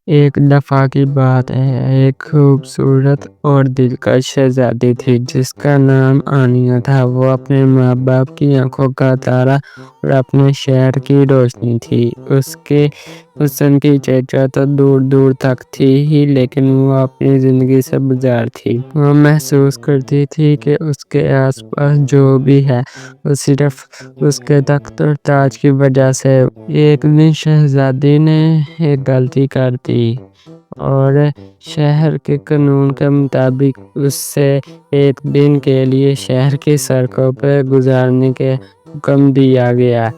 ایک دفعہ کی بات ہے، ایک خوبصورت اور دلکش شہزادی تھی جس کا نام آنیہ تھا۔ وہ اپنے ماں باپ کی آنکھوں کا تارا اور اپنے شہر کی روشنی تھی۔ ان کی چرچا تو دور دور تک تھی ہی، لیکن وہ اپنی زندگی سے بیزار تھی۔ وہ محسوس کرتی تھی کہ اس کے آس پاس جو بھی ہے وہ صرف اس کے تخت اور تاج کی وجہ سے۔ ایک دن شہزادی نے ایک غلطی کر دی اور شہر کے قانون کے مطابق اسے ایک دن کے لیے شہر کی سڑکوں پر گزارنے کا حکم دیا گیا۔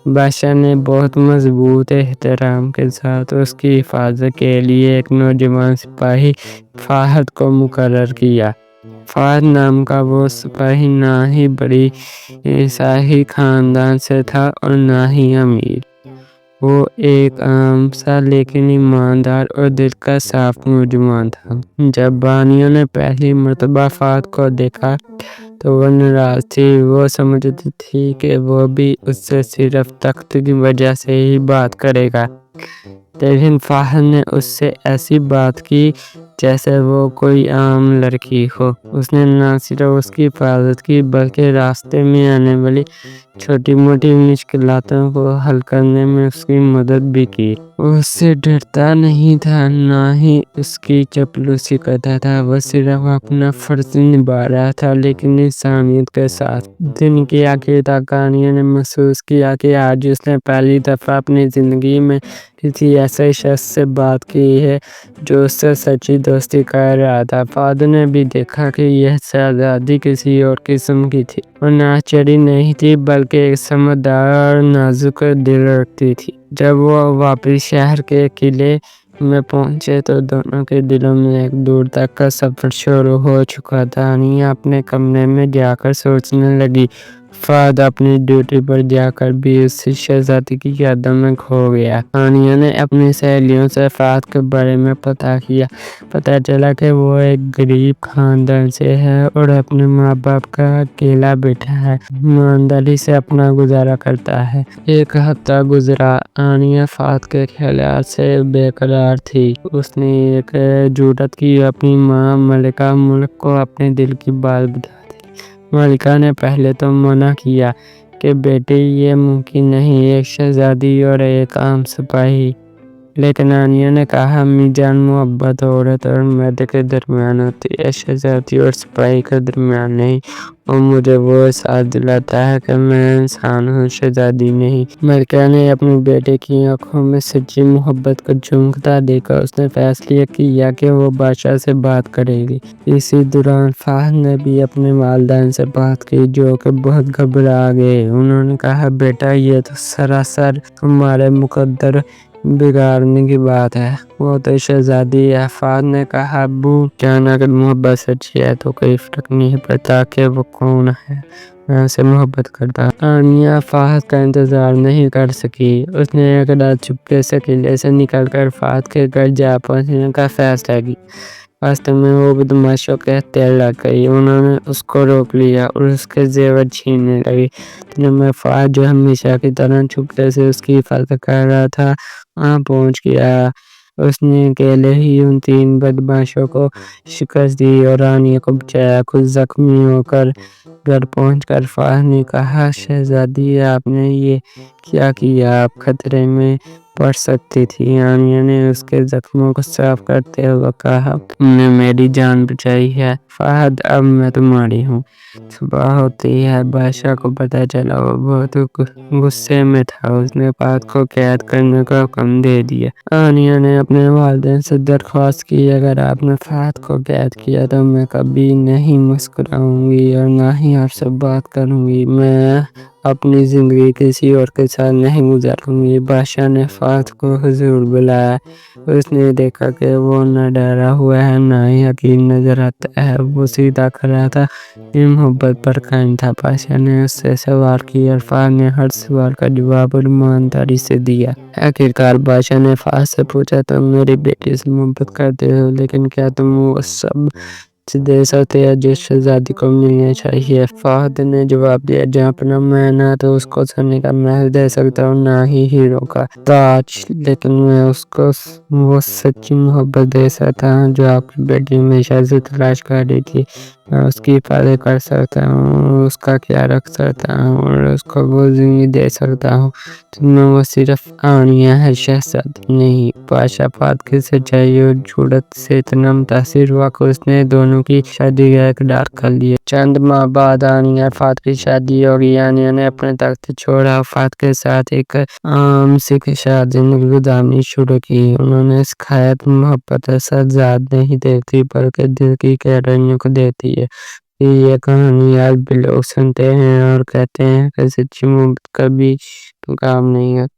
بادشاہ نے بہت مضبوط احترام کے ساتھ اس کی حفاظت کے لیے ایک نوجوان سپاہی فہد کو مقرر کیا۔ فہد نام کا وہ سپاہی نہ ہی بڑی شاہی خاندان سے تھا اور نہ ہی امیر۔ وہ ایک عام سا لیکن ایماندار اور دل کا صاف نوجوان تھا۔ جب آنیہ نے پہلی مرتبہ فہد کو دیکھا تو وہ ناراض تھی۔ وہ سمجھتی تھی کہ وہ بھی اس سے صرف تخت کی وجہ سے ہی بات کرے گا، لیکن فہد نے اس سے ایسی بات کی جیسے وہ کوئی عام لڑکی ہو۔ اس نے نہ صرف اس کی حفاظت کی بلکہ راستے میں آنے والی چھوٹی موٹی مشکلاتوں کو حل کرنے میں اس کی مدد بھی کی۔ وہ اس سے ڈرتا نہیں تھا، نہ ہی اس کی چاپلوسی کرتا تھا۔ وہ صرف اپنا فرض نبھا رہا تھا، لیکن انسانیت کے ساتھ۔ دن کے آخر تک آنیہ نے محسوس کیا کہ آج اس نے پہلی دفعہ اپنی زندگی میں کسی ایسے شخص سے بات کی ہے جو اس سے سچی دوستی کر رہا تھا۔ فہد نے بھی دیکھا کہ یہ شہزادی کسی اور قسم کی تھی۔ وہ ناچڑی نہیں تھی بلکہ ایک سمجھدار اور نازک دل رکھتی تھی۔ جب وہ واپس شہر کے قلعے میں پہنچے تو دونوں کے دلوں میں ایک دور تک کا سفر شروع ہو چکا تھا۔ آنیہ اپنے کمرے میں جا کر سوچنے لگی۔ فہد اپنی ڈیوٹی پر جا کر بھی اس شہزادی کی یادوں میں کھو گیا۔ آنیہ نے اپنی سہیلیوں سے فہد کے بارے میں پتہ کیا۔ پتہ چلا کہ وہ ایک غریب خاندان سے ہے اور اپنے ماں باپ کا اکیلا بیٹا ہے۔ ایمانداری سے اپنا گزارا کرتا ہے۔ ایک ہفتہ گزرا، آنیہ فہد کے خیالات سے بے قرار تھی۔ اس نے ایک جرات کی، اپنی ماں ملکہ ملک کو اپنے دل کی بات بتا دی۔ ملکہ نے پہلے تو منع کیا کہ بیٹی یہ ممکن نہیں، ایک شہزادی اور ایک عام سپاہی۔ لیکن آنیہ نے کہا، امی جان، محبت عورت اور مرد کے درمیان ہوتی ہے، شہزادی اور سپاہی کے درمیان نہیں۔ اور مجھے وہ احساس دلاتا ہے کہ میں انسان ہوں، شہزادی نہیں۔ ملکہ نے اپنی بیٹی کی آنکھوں میں سچی محبت کو جھلکتا دیکھا۔ اس نے فیصلہ کیا کہ وہ بادشاہ سے بات کرے گی۔ اسی دوران فہد نے بھی اپنے والدین سے بات کی جو کہ بہت گھبرا گئے۔ انہوں نے کہا، بیٹا یہ تو سراسر تمہارے مقدر بگاڑنے کی بات ہے، وہ تو شہزادی ہے۔ فہد نے کہا، ابو جان، اگر محبت سچی ہے تو کوئی فرق نہیں پڑتا کہ وہ کون ہے، میں اسے محبت کرتا ہوں۔ آنیہ فہد کا انتظار نہیں کر سکی۔ اس نے ایک رات چپکے سے قلعے سے نکل کر فہد کے گھر جا پہنچنے کا فیصلہ کیا۔ راستے میں وہ بدماشوں کے ہتھیار لگ گئی۔ انہوں نے اس کو روک لیا اور اس کے زیور چھیننے لگے۔ اتنے میں فہد، جو ہمیشہ کی طرح چپکے سے اس کی حفاظت کر رہا تھا، وہاں پہنچ گیا۔ اس نے اکیلے ہی ان تین بدماشوں کو شکست دی اور آنیہ کو بچایا۔ خود زخمی ہو کر گھر پہنچ کر فہد نے کہا، شہزادی آپ نے یہ کیا کیا، آپ خطرے میں پڑ سکتی تھی۔ آنیہ نے اس کے زخموں کو صاف کرتے ہوئے کہا، تم نے میری جان بچائی ہے فہد، اب میں تمہاری ہوں۔ صبح ہوتے ہی بادشاہ کو پتہ چلا۔ وہ بہت غصے میں تھا۔ اس نے فہد کو قید کرنے کا حکم دے دیا۔ آنیہ نے اپنے والدین سے درخواست کی، اگر آپ نے فہد کو قید کیا تو میں کبھی نہیں مسکراؤں گی اور نہ ہی آپ سے بات کروں گی۔ میں اپنی زندگی کسی اور کے ساتھ نہیں گزاروں گی۔ بادشاہ نے فہد کو حضور بلایا۔ اس نے دیکھا کہ وہ نہ ڈرا ہوا ہے نہ ہی حقیر نظر آتا ہے۔ وہ سیدھا کھڑا تھا، محبت پر قائم تھا۔ بادشاہ نے اس سے سوال کیے اور فہد نے ہر سوال کا جواب ایمانداری سے دیا۔ آخرکار بادشاہ نے فہد سے پوچھا، تم میری بیٹی سے محبت کرتے ہو، لیکن کیا تم وہ سب دے سکتے ہیں جس شہزادی کو ملنا چاہیے۔ فہد نے جواب دیا، جہاں اپنا میں نہ تو اس کو سونے کا محل دے سکتا ہوں نہ ہی ہیروں کا تاج، لیکن میں اس کو وہ سچی محبت دے سکتا ہوں جو آپ کی بیٹی ہمیشہ سے تلاش کر رہی تھی۔ میں اس کی حفاظت کر سکتا ہوں، اس کا خیال رکھ سکتا ہوں اور اس کو وہ زندگی دے سکتا ہوں جن میں وہ صرف آنیہ ہے، شہزادی نہیں۔ بادشاہ فہد کی سچائی اور جرأت سے اتنا متاثر ہوا کہ اس نے دونوں کی شادی کا اقرار کر لیا۔ چند ماہ بعد آنیہ اور فہد کی شادی ہوگئی۔ آنیہ نے اپنا تخت چھوڑا اور فہد کے ساتھ ایک عام سادہ زندگی گزارنی شروع کی۔ انہوں نے سکھایا کہ محبت اصل ذات نہیں دیتی بلکہ دل کی گہرائیوں کو دیتی ہے۔ یہ کہانی آج بھی لوگ سنتے ہیں اور کہتے ہیں کہ سچی محبت کبھی کام نہیں آتی۔